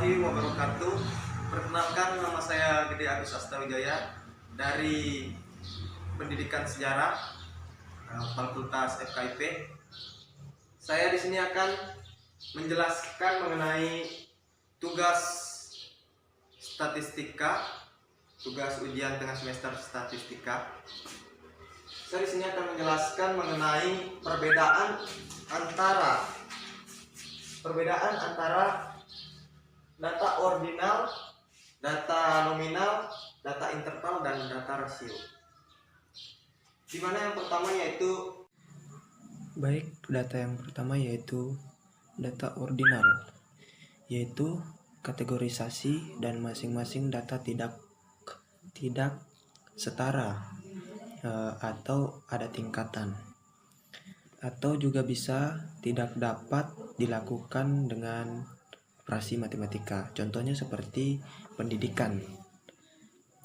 warahmatullahi wabarakatuh. Perkenalkan, nama saya Gede Agus Astawijaya dari Pendidikan Sejarah Fakultas FKIP. Saya di sini akan menjelaskan mengenai tugas statistika, tugas ujian tengah semester statistika. Saya di sini akan menjelaskan mengenai perbedaan antara data ordinal, data nominal, data interval, dan data rasio. Dimana yang pertama yaitu data yang pertama yaitu data ordinal, yaitu kategorisasi dan masing-masing data tidak setara atau ada tingkatan, atau juga bisa tidak dapat dilakukan dengan operasi matematika. Contohnya seperti pendidikan.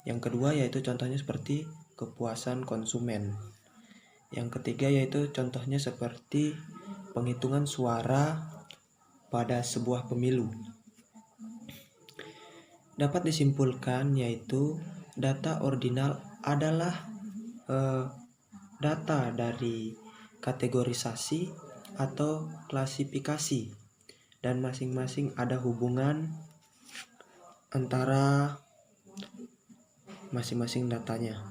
Yang kedua yaitu contohnya seperti kepuasan konsumen. Yang ketiga yaitu contohnya seperti penghitungan suara pada sebuah pemilu. Dapat disimpulkan yaitu data ordinal adalah data dari kategorisasi atau klasifikasi, dan masing-masing ada hubungan antara masing-masing datanya.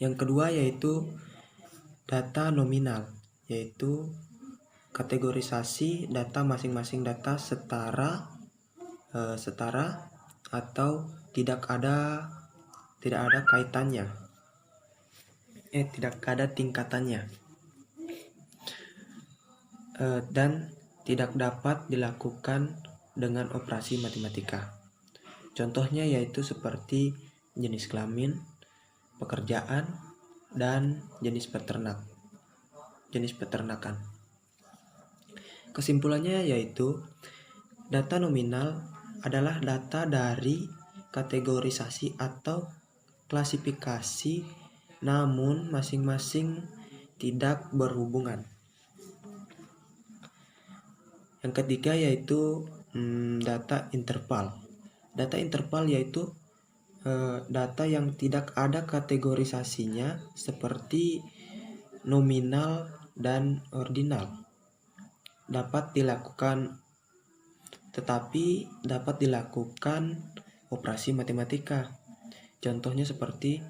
Yang kedua yaitu data nominal, yaitu kategorisasi data masing-masing data setara atau tidak ada kaitannya, tidak ada tingkatannya, dan tidak dapat dilakukan dengan operasi matematika. Contohnya yaitu seperti jenis kelamin, pekerjaan, dan jenis peternakan. Kesimpulannya yaitu data nominal adalah data dari kategorisasi atau klasifikasi, namun masing-masing tidak berhubungan. Yang ketiga yaitu data interval. Data interval yaitu data yang tidak ada kategorisasinya seperti nominal dan ordinal. Tetapi dapat dilakukan operasi matematika. Contohnya seperti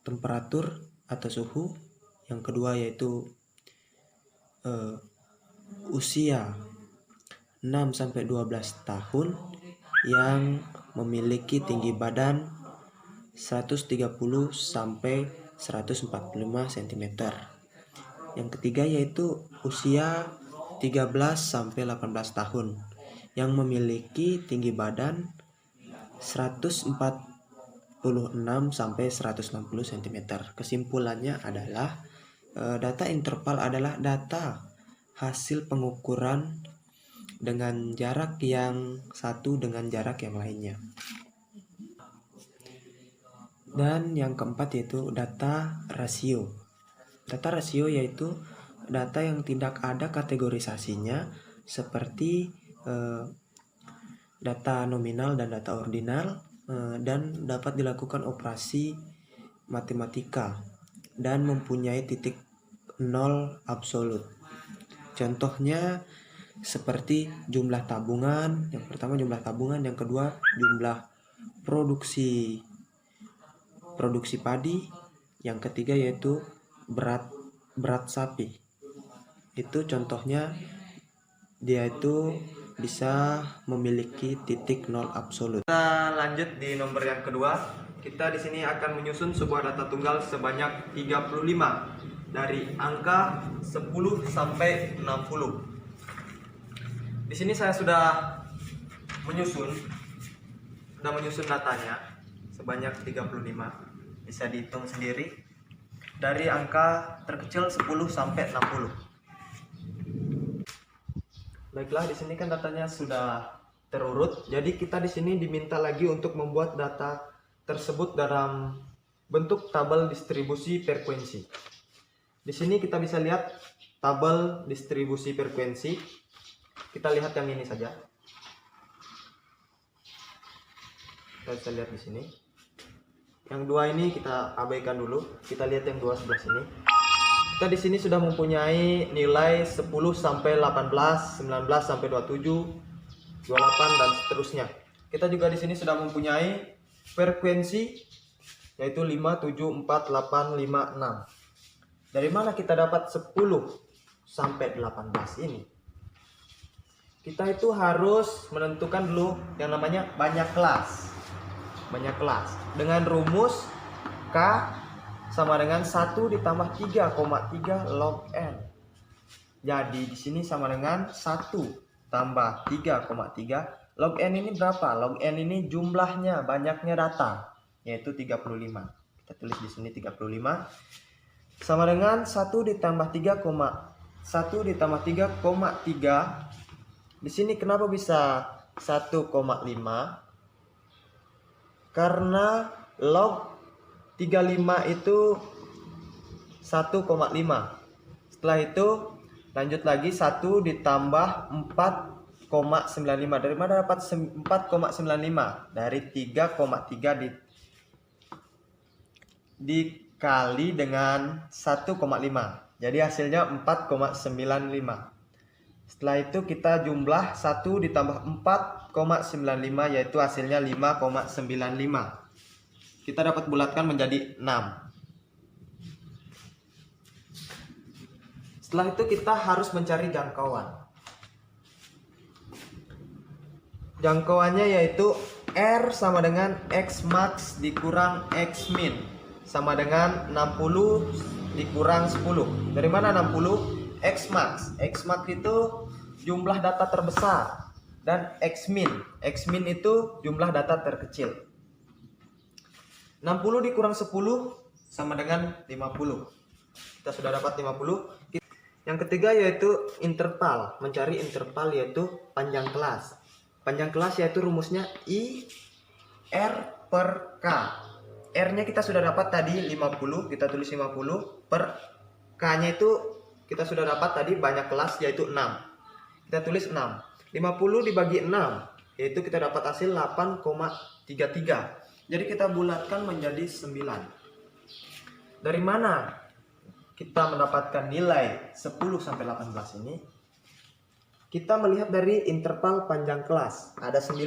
temperatur atau suhu. Yang kedua yaitu usia 6-12 tahun yang memiliki tinggi badan 130-145 cm. Yang ketiga yaitu usia 13-18 tahun yang memiliki tinggi badan 146-160 cm. Kesimpulannya adalah data interval adalah data hasil pengukuran dengan jarak yang satu dengan jarak yang lainnya. Dan yang keempat yaitu data rasio. Data rasio yaitu data yang tidak ada kategorisasinya seperti data nominal dan data ordinal, dan dapat dilakukan operasi matematika dan mempunyai titik nol absolut. Contohnya seperti jumlah tabungan. Yang pertama jumlah tabungan, yang kedua jumlah produksi padi, yang ketiga yaitu berat sapi. Itu contohnya dia itu bisa memiliki titik nol absolut. Kita lanjut di nomor yang kedua. Kita di sini akan menyusun sebuah data tunggal sebanyak 35 dari angka 10 sampai 60. Di sini saya sudah menyusun datanya sebanyak 35. Bisa dihitung sendiri dari angka terkecil 10 sampai 60. Baiklah, di sini kan datanya sudah terurut. Jadi kita di sini diminta lagi untuk membuat data tersebut dalam bentuk tabel distribusi frekuensi. Di sini kita bisa lihat tabel distribusi frekuensi. Kita lihat yang ini saja. Kita bisa lihat di sini. Yang dua ini kita abaikan dulu. Kita lihat yang dua sebelah sini. Kita di sini sudah mempunyai nilai 10 sampai 18, 19 sampai 27, 28 dan seterusnya. Kita juga di sini sudah mempunyai frekuensi yaitu 5, 7, 4, 8, 5, 6. Dari mana kita dapat 10 sampai 18 ini? Kita itu harus menentukan dulu yang namanya banyak kelas. Banyak kelas dengan rumus K sama dengan 1 ditambah 3,3 log N. Jadi di sini sama dengan 1 tambah 3,3 log N ini berapa? Log N ini jumlahnya, banyaknya data, yaitu 35. Kita tulis di sini 35 sama dengan 1 ditambah 3,1 ditambah 3,3. Di sini kenapa bisa 1,5? Karena log 35 itu 1,5. Setelah itu lanjut lagi 1 ditambah 4,95. Dari mana dapat 4,95? Dari 3,3 dikali dengan 1,5. Jadi hasilnya 4,95. Setelah itu kita jumlah 1 ditambah 4,95 yaitu hasilnya 5,95. Kita dapat bulatkan menjadi 6. Setelah itu kita harus mencari jangkauan. Jangkauannya yaitu R sama dengan X max dikurang X min sama dengan 60 dikurang 10. Dari mana 60? X max. X max itu jumlah data terbesar dan X min. X min itu jumlah data terkecil. 60 dikurang 10 sama dengan 50. Kita sudah dapat 50. Yang ketiga yaitu interval. Mencari interval yaitu panjang kelas. Panjang kelas yaitu rumusnya I R per K. R-nya kita sudah dapat tadi 50. Kita tulis 50 per K-nya itu kita sudah dapat tadi banyak kelas yaitu 6. Kita tulis 6. 50 dibagi 6 yaitu kita dapat hasil 8,33. Jadi kita bulatkan menjadi 9. Dari mana kita mendapatkan nilai 10 sampai 18 ini? Kita melihat dari interval panjang kelas. Ada 9.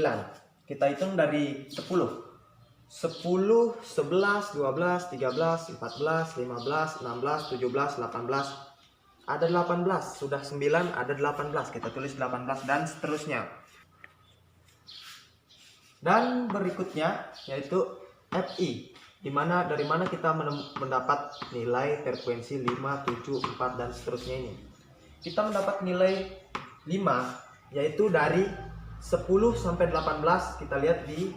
Kita hitung dari 10. 10, 11, 12, 13, 14, 15, 16, 17, 18. Ada 18. Sudah 9, ada 18. Kita tulis 18 dan seterusnya. Dan berikutnya yaitu FI, dari mana kita mendapat nilai frekuensi 5, 7, 4 dan seterusnya ini. Kita mendapat nilai 5 yaitu dari 10 sampai 18. Kita lihat di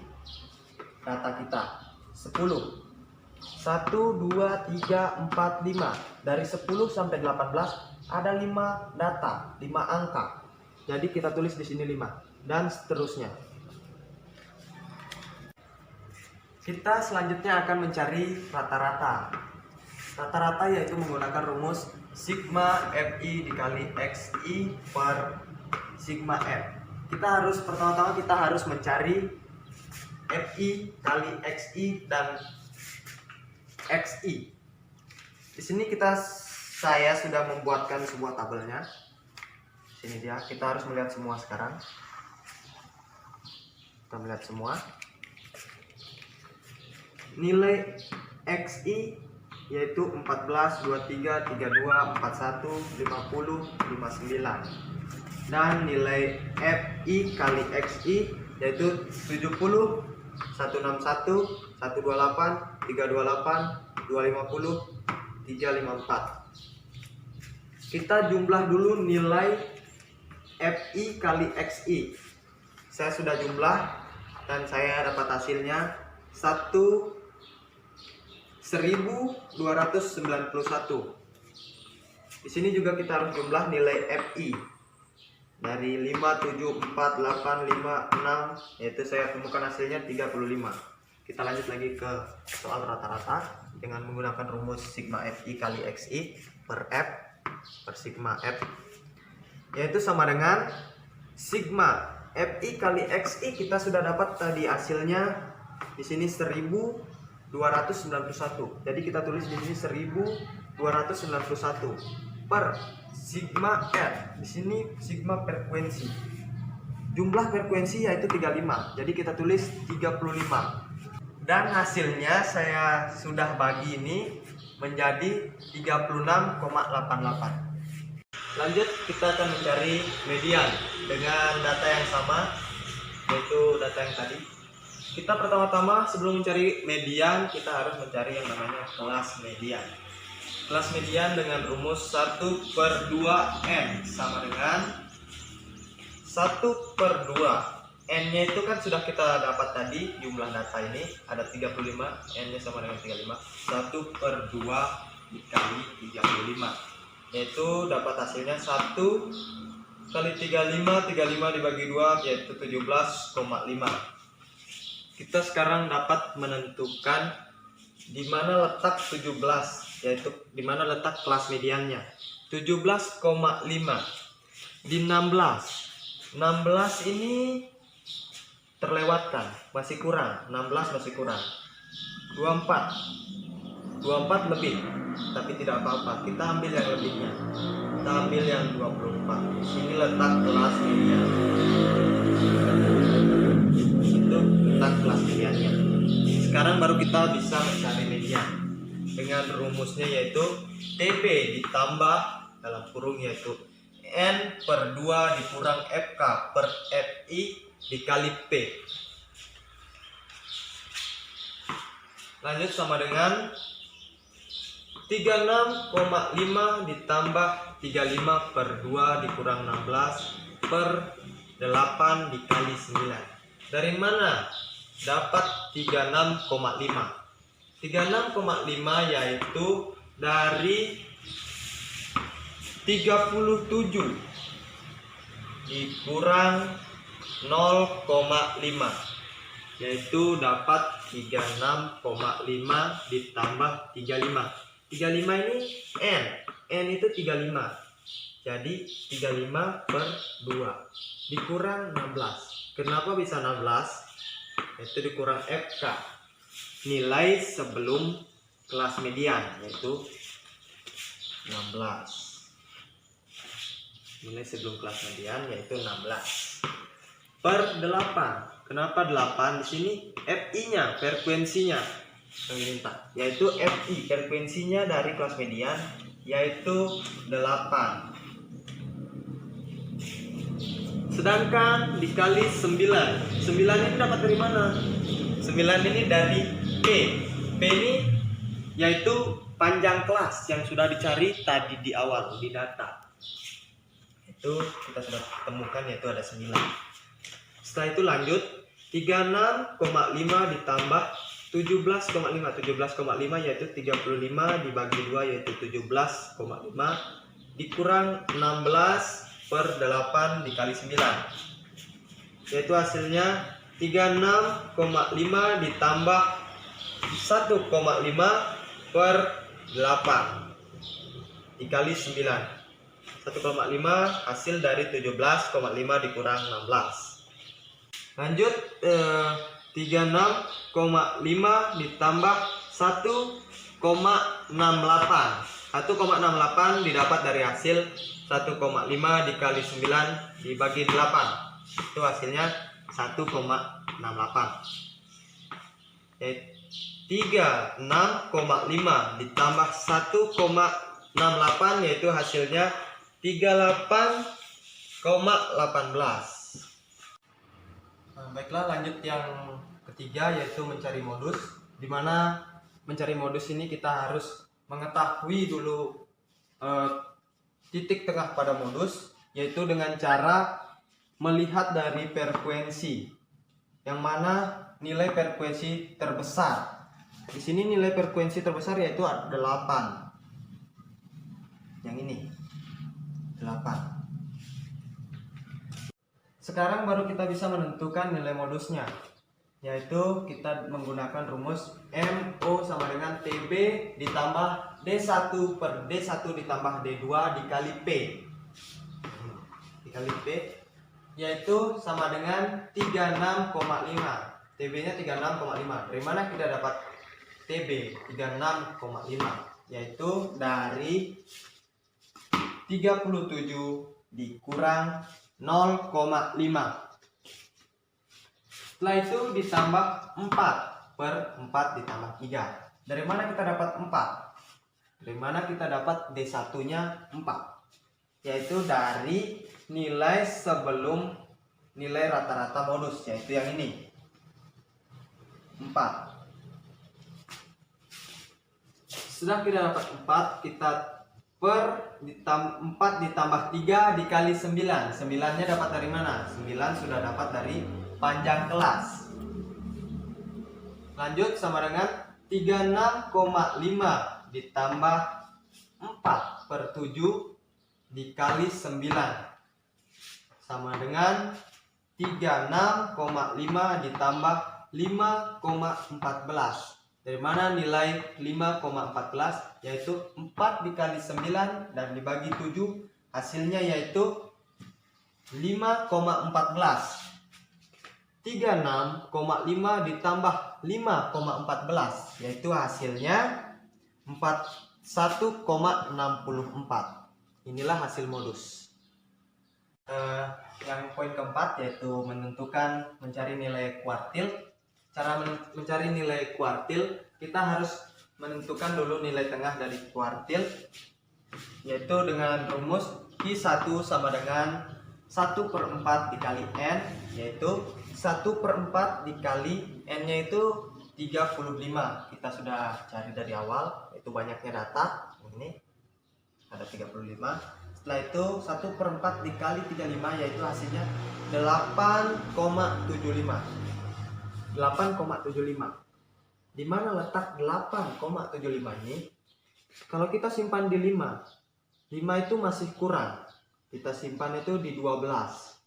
data kita. 10. 1, 2, 3, 4, 5. Dari 10 sampai 18 ada 5 data, 5 angka. Jadi kita tulis di sini 5 dan seterusnya. Kita selanjutnya akan mencari rata-rata. Rata-rata yaitu menggunakan rumus sigma FI dikali XI per sigma F. Pertama-tama kita harus mencari FI kali XI dan XI. Di sini saya sudah membuatkan sebuah tabelnya. Sini dia. Kita harus melihat semua sekarang. Kita melihat semua. Nilai XI yaitu 14, 23, 32, 41, 50, 59. Dan nilai FI kali XI yaitu 70, 161, 128, 328, 250, 354. Kita jumlah dulu nilai FI kali XI. Saya sudah jumlah dan saya dapat hasilnya 1291. Di sini juga kita harus jumlah nilai FI dari 5, 7, 4, 8, 5, 6, yaitu saya temukan hasilnya 35. Kita lanjut lagi ke soal rata-rata dengan menggunakan rumus sigma FI kali XI per F per sigma F, yaitu sama dengan Sigma FI kali XI kita sudah dapat tadi hasilnya di sini 1291. Jadi kita tulis di sini 1291 per sigma R. Di sini sigma frekuensi. Jumlah frekuensi yaitu 35. Jadi kita tulis 35. Dan hasilnya saya sudah bagi ini menjadi 36,88. Lanjut kita akan mencari median dengan data yang sama, yaitu data yang tadi. Kita pertama-tama sebelum mencari median kita harus mencari yang namanya kelas median. Kelas median dengan rumus 1/2n sama dengan 1/2. N-nya itu kan sudah kita dapat tadi, jumlah data ini ada 35, N-nya sama dengan 35. 1/2 dikali 35, yaitu dapat hasilnya 1 kali 35 dibagi 2 yaitu 17,5. Kita sekarang dapat menentukan di mana letak 17, yaitu di mana letak kelas mediannya. 17,5 di 16 ini terlewatkan, masih kurang, 16 masih kurang. 24 lebih, tapi tidak apa-apa, kita ambil yang lebihnya, kita ambil yang 24. Ini letak kelas median, itu letak kelas mediannya. Sekarang baru kita bisa mencari median dengan rumusnya, yaitu TB ditambah dalam kurung yaitu N/2 dikurang FK per FI dikali P. Lanjut sama dengan 36,5 ditambah 35/2 dikurang 16 per 8 dikali 9. Dari mana dapat 36,5? 36,5 yaitu dari 37 dikurang 0,5, yaitu dapat 36,5 ditambah 35. 35 ini N itu 35, jadi 35/2 dikurang 16. Kenapa bisa 16? Itu dikurang FK, nilai sebelum kelas median, yaitu 16. Nilai sebelum kelas median yaitu 16 per 8. Kenapa 8? Di sini FI-nya, frekuensinya yang diminta, yaitu FI, frekuensinya dari kelas median yaitu 8. Sedangkan dikali 9. 9 ini dapat dari mana? 9 ini dari P. P ini yaitu panjang kelas yang sudah dicari tadi di awal di data. Itu kita sudah temukan, yaitu ada 9. Setelah itu lanjut 36,5 ditambah 17,5. 17,5 yaitu 35 dibagi 2 yaitu 17,5 dikurang 16/8 dikali 9, yaitu hasilnya 36,5 ditambah 1,5/8 dikali 9. 1,5 hasil dari 17,5 dikurang 16. Lanjut 36,5 ditambah 1,68. 1,68 didapat dari hasil 1,5 dikali 9 dibagi 8. Itu hasilnya 1,68. 36,5 ditambah 1,68 yaitu hasilnya 38,18. Baiklah, lanjut yang ketiga yaitu mencari modus. Dimana mencari modus ini kita harus mengetahui dulu titik tengah pada modus, yaitu dengan cara melihat dari frekuensi, yang mana nilai frekuensi terbesar. Di sini nilai frekuensi terbesar yaitu 8. Yang ini 8. Sekarang baru kita bisa menentukan nilai modusnya, yaitu kita menggunakan rumus MO sama dengan TB ditambah D1 per D1 ditambah D2 dikali P. Dikali P yaitu sama dengan 36,5. TB-nya 36,5. Dari mana kita dapat TB 36,5? Yaitu dari 37 dikurang 0,5. Setelah itu ditambah 4 per 4 ditambah 3. Dari mana kita dapat 4? Dari mana kita dapat D1-nya 4? Yaitu dari nilai sebelum nilai rata-rata modus, yaitu yang ini 4. Sudah kita dapat 4, kita per 4 ditambah 3 dikali 9. 9-nya dapat dari mana? 9 sudah dapat dari panjang kelas. Lanjut sama dengan 36,5 ditambah 4 per 7 dikali 9 sama dengan 36,5 ditambah 5,14. Dari mana nilai 5,14? Yaitu 4 dikali 9 dan dibagi 7, hasilnya yaitu 5,14. 36,5 ditambah 5,14, yaitu hasilnya 1,64. Inilah hasil modus. Yang poin keempat yaitu menentukan mencari nilai kuartil. Cara mencari nilai kuartil, kita harus menentukan dulu nilai tengah dari kuartil, yaitu dengan rumus Q1 sama dengan 1/4 dikali N, yaitu 1/4 dikali N-nya itu 35. Kita sudah cari dari awal, itu banyaknya data. Ini ada 35. Setelah itu 1/4 dikali 35, yaitu hasilnya 8,75. 8,75. Di mana letak 8,75 ini? Kalau kita simpan di 5 itu masih kurang. Kita simpan itu di 12.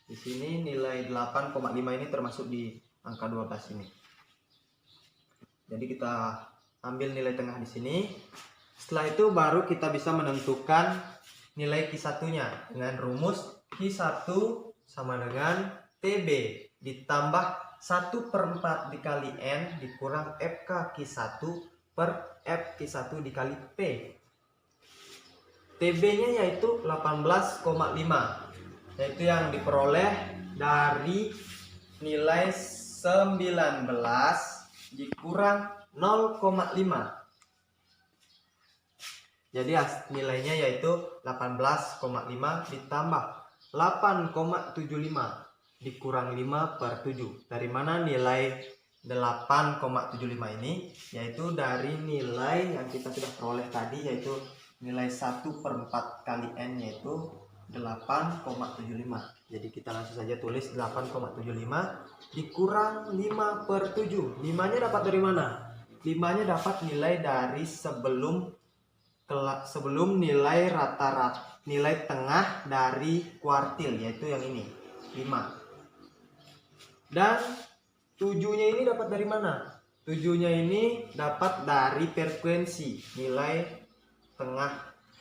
Di sini nilai 8,5 ini termasuk di angka 12 ini. Jadi kita ambil nilai tengah di sini. Setelah itu baru kita bisa menentukan nilai Q1-nya dengan rumus Q1 sama dengan TB ditambah 1/4 dikali N dikurang FK Q1 per F Q1 dikali P. TB-nya yaitu 18,5, yaitu yang diperoleh dari nilai 19 dikurang 0,5. Jadi nilainya yaitu 18,5 ditambah 8,75 dikurang 5 per 7. Dari mana nilai 8,75 ini? Yaitu dari nilai yang kita sudah peroleh tadi, yaitu nilai 1/4 kali N, yaitu 8,75. Jadi kita langsung saja tulis 8,75 dikurang 5 per 7. 5-nya dapat dari mana? 5-nya dapat nilai dari sebelum nilai rata-rata, nilai tengah dari kuartil, yaitu yang ini 5. Dan 7-nya ini dapat dari mana? 7-nya ini dapat dari frekuensi, nilai tengah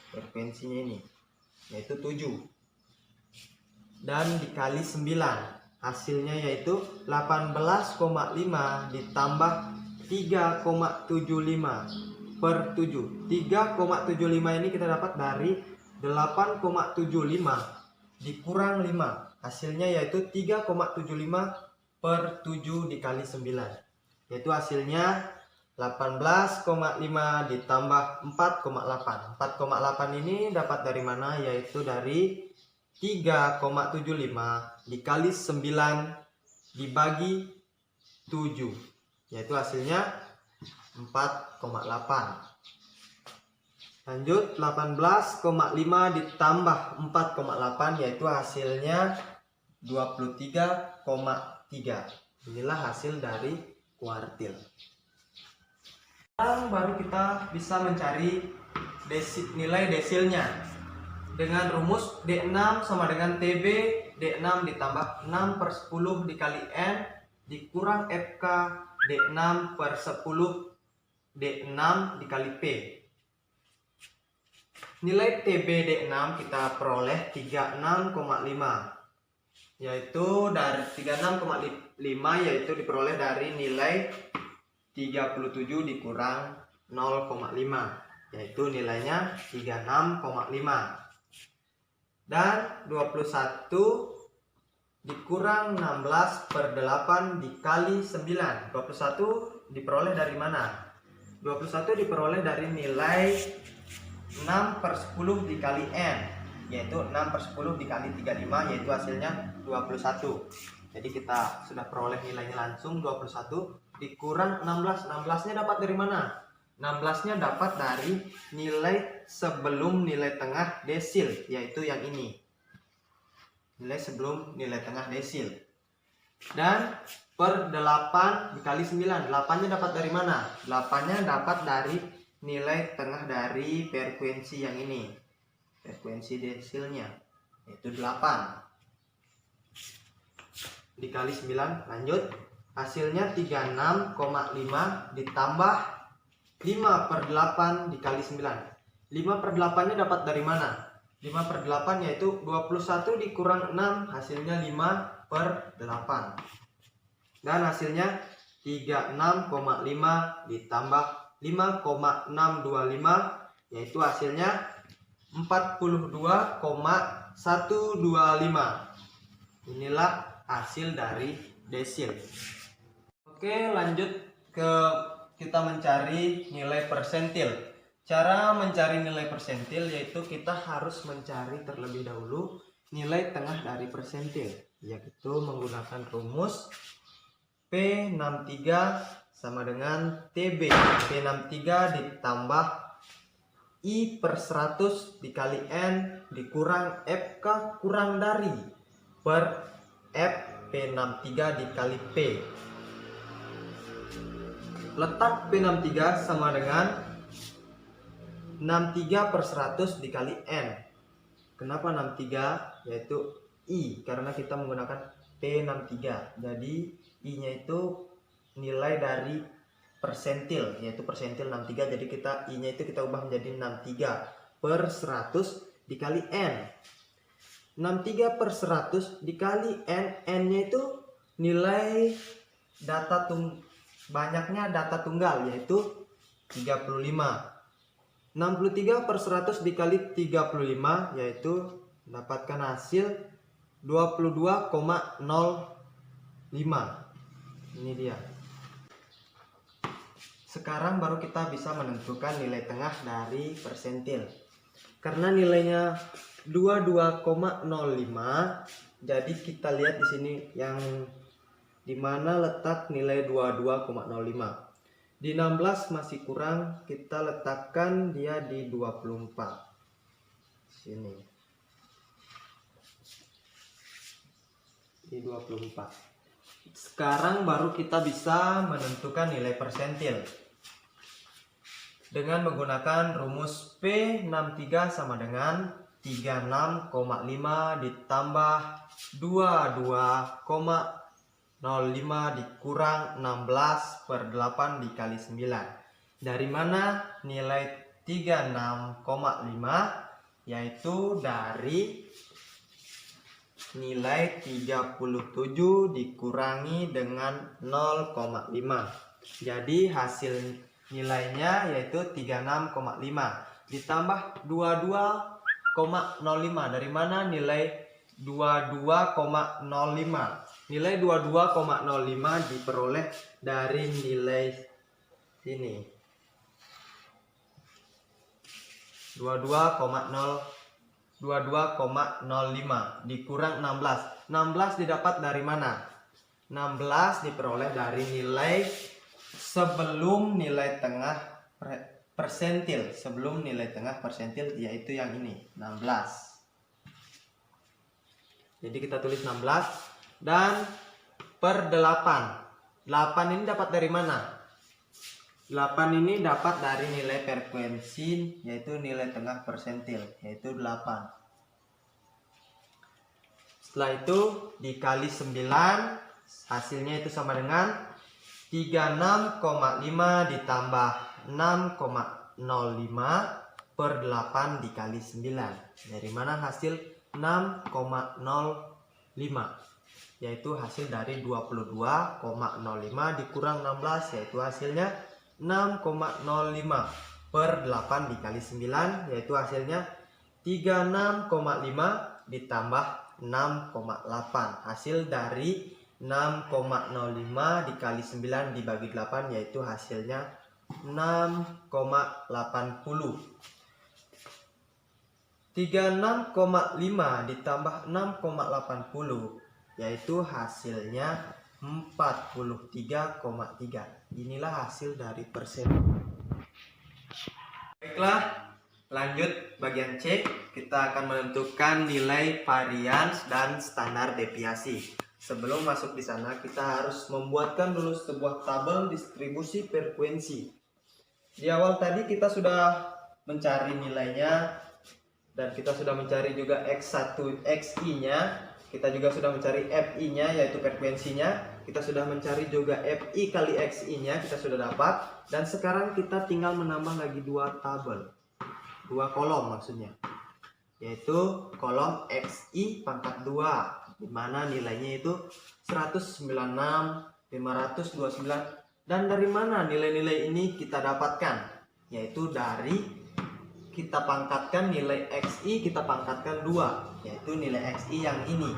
frekuensinya ini, yaitu 7. Dan dikali 9, hasilnya yaitu 18,5 ditambah 3,75 per 7. 3,75 ini kita dapat dari 8,75 dikurang 5. Hasilnya yaitu 3,75 per 7 dikali 9. Yaitu hasilnya 18,5 ditambah 4,8. 4,8 ini dapat dari mana? Yaitu dari 3,75 dikali 9 dibagi 7. Yaitu hasilnya 4,8. Lanjut, 18,5 ditambah 4,8 yaitu hasilnya 23,3. Inilah hasil dari kuartil. Sekarang baru kita bisa mencari nilai desilnya dengan rumus D6 sama dengan TB. D6 ditambah 6/10 dikali N dikurang FK D6 per 10 D6 dikali P. Nilai TBD6 kita peroleh 36,5, yaitu dari 36,5 yaitu diperoleh dari nilai 37 dikurang 0,5, yaitu nilainya 36,5. Dan 21 dikurang 16 per 8 dikali 9. 21 diperoleh dari mana? 21 diperoleh dari nilai 6 per 10 dikali N, yaitu 6 per 10 dikali 35, yaitu hasilnya 21. Jadi kita sudah peroleh nilainya langsung 21 dikurang 16. 16-nya dapat dari mana? 16-nya dapat dari nilai sebelum nilai tengah desil, yaitu yang ini. Nilai sebelum nilai tengah desil. Dan per 8 dikali 9. 8-nya dapat dari mana? 8-nya dapat dari nilai tengah dari frekuensi yang ini. Frekuensi desilnya, yaitu 8. Dikali 9, lanjut. Hasilnya 36,5 ditambah 5 per 8 dikali 9. 5 per 8-nya dapat dari mana? 5 per 8 yaitu 21 dikurang 6, hasilnya 5 per 8. Dan hasilnya 36,5 ditambah 5,625, yaitu hasilnya 42,125. Inilah hasil dari desil. Oke, lanjut ke kita mencari nilai persentil. Cara mencari nilai persentil yaitu kita harus mencari terlebih dahulu nilai tengah dari persentil, yaitu menggunakan rumus P63 sama dengan TB. P63 ditambah I per 100 dikali N dikurang FK kurang dari per F P63 dikali P. Letak P63 sama dengan 63 per 100 dikali N. Kenapa 63? Yaitu I, karena kita menggunakan P63. Jadi I-nya itu nilai dari persentil, yaitu persentil 63. Jadi I-nya itu kita ubah menjadi 63 per 100 dikali N. 63 per 100 dikali N. N-nya itu nilai banyaknya data tunggal, yaitu 35. 63 per 100 dikali 35, yaitu mendapatkan hasil 22,05. Ini dia. Sekarang baru kita bisa menentukan nilai tengah dari persentil. Karena nilainya 22,05, jadi kita lihat di sini yang dimana letak nilai 22,05. Di 16 masih kurang, kita letakkan dia di 24. Sini. Di 24. Sekarang baru kita bisa menentukan nilai persentil. Dengan menggunakan rumus P63 sama dengan 36,5 ditambah 22,05 dikurang 16 per 8 dikali 9. Dari mana nilai 36,5? Yaitu dari nilai 37 dikurangi dengan 0,5. Jadi hasil nilainya yaitu 36,5 ditambah 22,05. Dari mana nilai 22,05? Nilai 22,05 diperoleh dari nilai sini. 22,05 dikurang 16. 16 didapat dari mana? 16 diperoleh dari nilai sebelum nilai tengah persentil. Sebelum nilai tengah persentil, yaitu yang ini, 16. Jadi kita tulis 16 dan per 8. 8 ini dapat dari mana? 8 ini dapat dari nilai frekuensi, yaitu nilai tengah persentil, yaitu 8. Setelah itu dikali 9, hasilnya itu sama dengan 36,5 ditambah 6,05 per 8 dikali 9. Dari mana hasil 6,05, yaitu hasil dari 22,05 dikurang 16, yaitu hasilnya 6,05 per 8 dikali 9, yaitu hasilnya 36,5 ditambah 6,8. Hasil dari 6,05 dikali 9 dibagi 8, yaitu hasilnya 6,80. 36,5 ditambah 6,80, yaitu hasilnya 43,3. Inilah hasil dari persen. Baiklah, lanjut bagian C. Kita akan menentukan nilai varians dan standar deviasi. Sebelum masuk di sana, kita harus membuatkan dulu sebuah tabel distribusi frekuensi. Di awal tadi kita sudah mencari nilainya, dan kita sudah mencari juga X1, XI-nya. Kita juga sudah mencari FI-nya, yaitu frekuensinya. Kita sudah mencari juga FI kali XI-nya, kita sudah dapat. Dan sekarang kita tinggal menambah lagi dua tabel, dua kolom maksudnya, yaitu kolom XI pangkat 2, di mana nilainya itu 196, 529. Dan dari mana nilai-nilai ini kita dapatkan? Yaitu dari kita pangkatkan nilai XI, kita pangkatkan 2, yaitu nilai XI yang ini.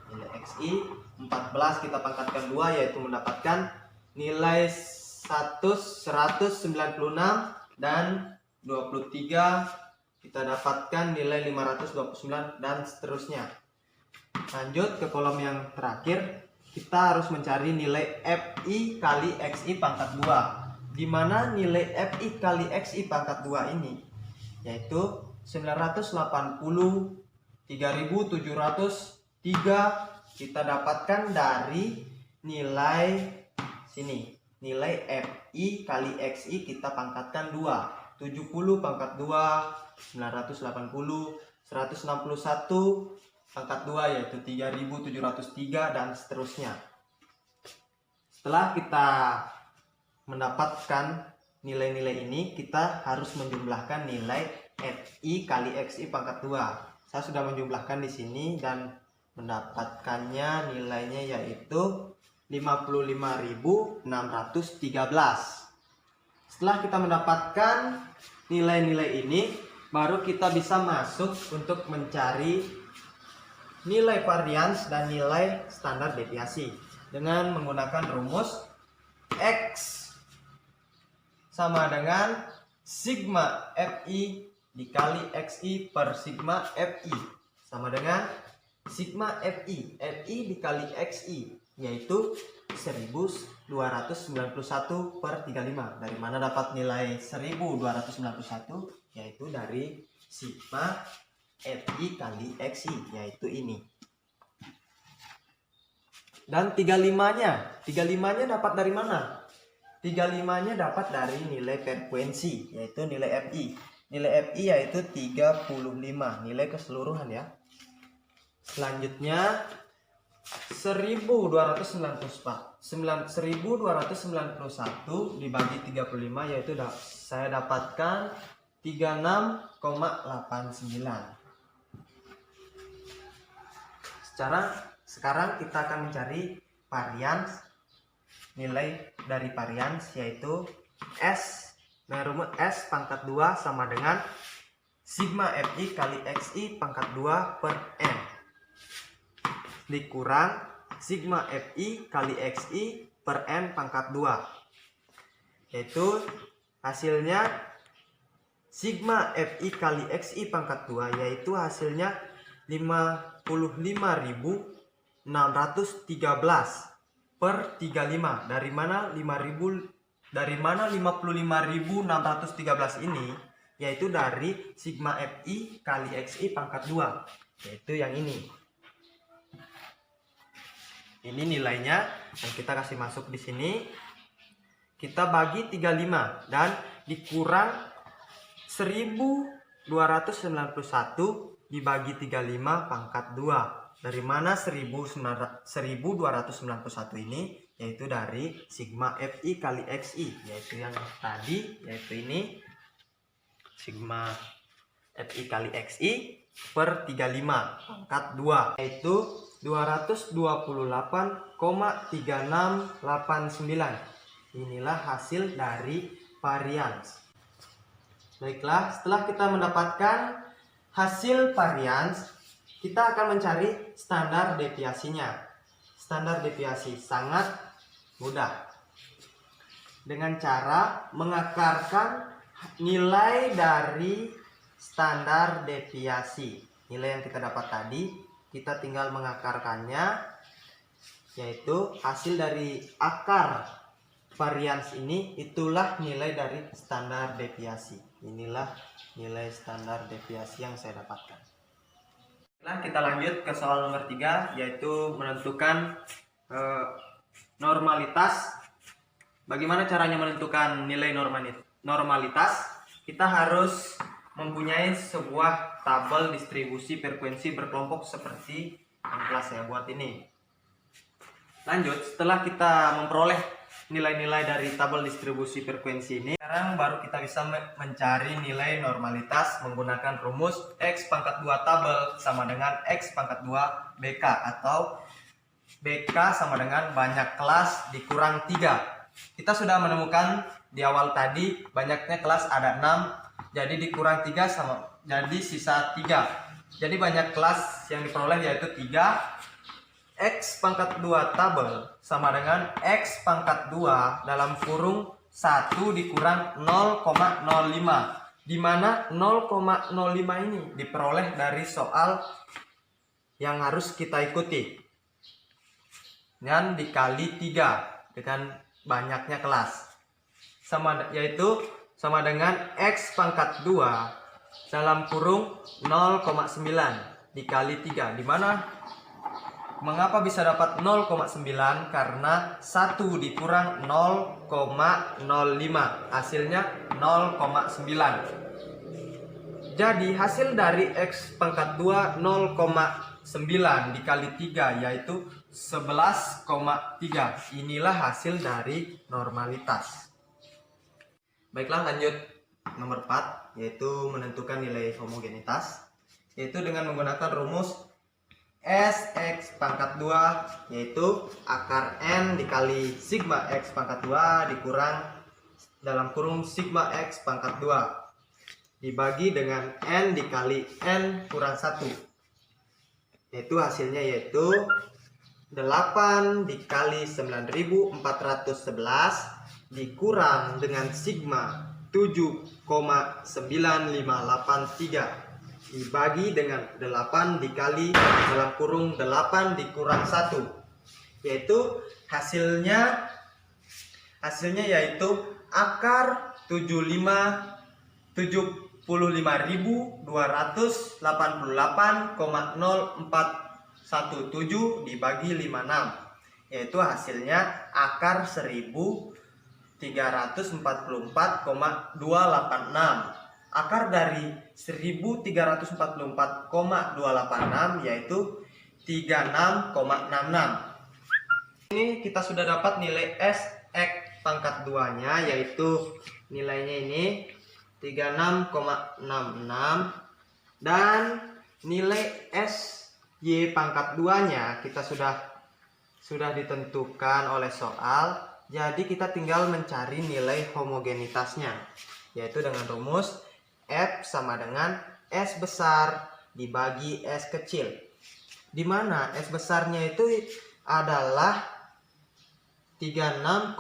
Nilai XI 14 kita pangkatkan 2, yaitu mendapatkan nilai 196, dan 23 kita dapatkan nilai 529, dan seterusnya. Lanjut ke kolom yang terakhir, kita harus mencari nilai FI kali XI pangkat 2, di mana nilai FI kali XI pangkat 2 ini yaitu 980, 3703 kita dapatkan dari nilai sini. Nilai FI kali XI kita pangkatkan 2, 70 pangkat 2, 980, 161 pangkat 2 yaitu 3703, dan seterusnya. Setelah kita mendapatkan nilai-nilai ini, kita harus menjumlahkan nilai FI kali XI pangkat 2. Saya sudah menjumlahkan di sini dan mendapatkannya nilainya yaitu 55.613. Setelah kita mendapatkan nilai-nilai ini, baru kita bisa masuk untuk mencari nilai varians dan nilai standar deviasi dengan menggunakan rumus X sama dengan sigma FI dikali XI per sigma FI sama dengan sigma FI dikali XI, yaitu 1291 per 35. Dari mana dapat nilai 1291? Yaitu dari sigma FI kali XI, yaitu ini. Dan 35-nya dapat dari mana? 35-nya dapat dari nilai frekuensi, yaitu nilai FI. Nilai FI yaitu 35, nilai keseluruhan ya. Selanjutnya 1291 dibagi 35, yaitu saya dapatkan 36,89. Sekarang kita akan mencari varians, nilai dari varians yaitu S, rumus S pangkat 2 sama dengan sigma FI kali XI pangkat 2 per N dikurang sigma FI kali XI per N pangkat 2, yaitu hasilnya sigma FI kali XI pangkat 2 yaitu hasilnya 55.613 per 35. Dari mana 55.613 ini? Yaitu dari sigma FI kali XI pangkat 2, yaitu yang ini. Ini nilainya dan kita kasih masuk di sini. Kita bagi 35 dan dikurang 1291 dibagi 35 pangkat 2. Dari mana 1291 ini? Yaitu dari sigma FI kali XI, yaitu yang tadi, yaitu ini sigma FI kali XI per 35 pangkat 2, yaitu 228,3689. Inilah hasil dari varians. Baiklah, setelah kita mendapatkan hasil varians, kita akan mencari standar deviasinya. Standar deviasi sangat mudah. Dengan cara mengakarkan nilai dari standar deviasi. Nilai yang kita dapat tadi, kita tinggal mengakarkannya, yaitu hasil dari akar varians ini, itulah nilai dari standar deviasi. Inilah nilai standar deviasi yang saya dapatkan. Nah, kita lanjut ke soal nomor 3, yaitu menentukan normalitas. Bagaimana caranya menentukan nilai normalitas? Kita harus mempunyai sebuah tabel distribusi frekuensi berkelompok seperti yang telah saya buat ini. Lanjut, setelah kita memperoleh nilai-nilai dari tabel distribusi frekuensi ini, sekarang baru kita bisa mencari nilai normalitas menggunakan rumus X pangkat 2 tabel sama dengan X pangkat 2 BK, atau BK sama dengan banyak kelas dikurang 3. Kita sudah menemukan di awal tadi banyaknya kelas ada 6, jadi dikurang 3 sama jadi sisa 3. Jadi banyak kelas yang diperoleh yaitu 3. X pangkat 2 tabel sama dengan X pangkat 2 dalam kurung 1 dikurang 0,05, di mana 0,05 ini diperoleh dari soal yang harus kita ikuti, dan dikali 3 dengan banyaknya kelas, yaitu sama dengan X pangkat 2 dalam kurung 0,9 dikali 3, di mana mengapa bisa dapat 0,9? Karena 1 dikurang 0,05, hasilnya 0,9. Jadi hasil dari X pangkat 2 0,9 dikali 3 yaitu 11,3. Inilah hasil dari normalitas. Baiklah, lanjut nomor 4, yaitu menentukan nilai homogenitas, yaitu dengan menggunakan rumus Sx pangkat 2, yaitu akar N dikali sigma X pangkat 2 dikurang dalam kurung sigma X pangkat 2 dibagi dengan N dikali N kurang 1, yaitu hasilnya yaitu 8 dikali 9411 dikurang dengan sigma 7,9583 dibagi dengan 8 dikali dalam kurung 8 dikurang 1, yaitu hasilnya yaitu akar 75.288,0417 dibagi 56, yaitu hasilnya akar 1344,286. Akar dari 1344,286 yaitu 36,66. Ini kita sudah dapat nilai Sx pangkat 2-nya, yaitu nilainya ini 36,66, dan nilai Sy pangkat 2-nya kita sudah ditentukan oleh soal. Jadi kita tinggal mencari nilai homogenitasnya, yaitu dengan rumus F sama dengan S besar dibagi S kecil, di mana S besarnya itu adalah 36,66.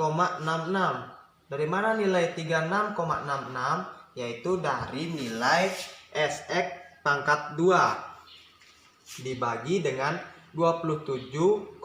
Dari mana nilai 36,66? Yaitu dari nilai Sx pangkat 2 dibagi dengan 27,59.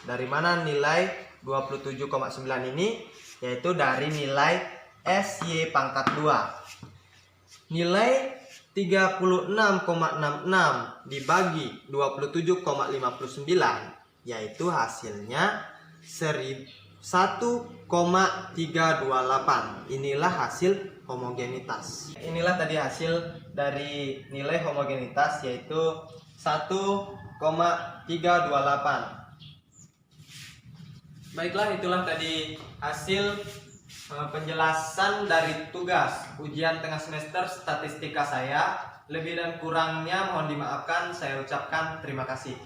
Dari mana nilai 27,9 ini? Yaitu dari nilai Sy pangkat 2. Nilai 36,66 dibagi 27,59 yaitu hasilnya 1,328. Inilah hasil homogenitas. Inilah tadi hasil dari nilai homogenitas, yaitu 1,328. Baiklah, itulah tadi hasil Penjelasan dari tugas ujian tengah semester statistika saya. Lebih dan kurangnya mohon dimaafkan, saya ucapkan terima kasih.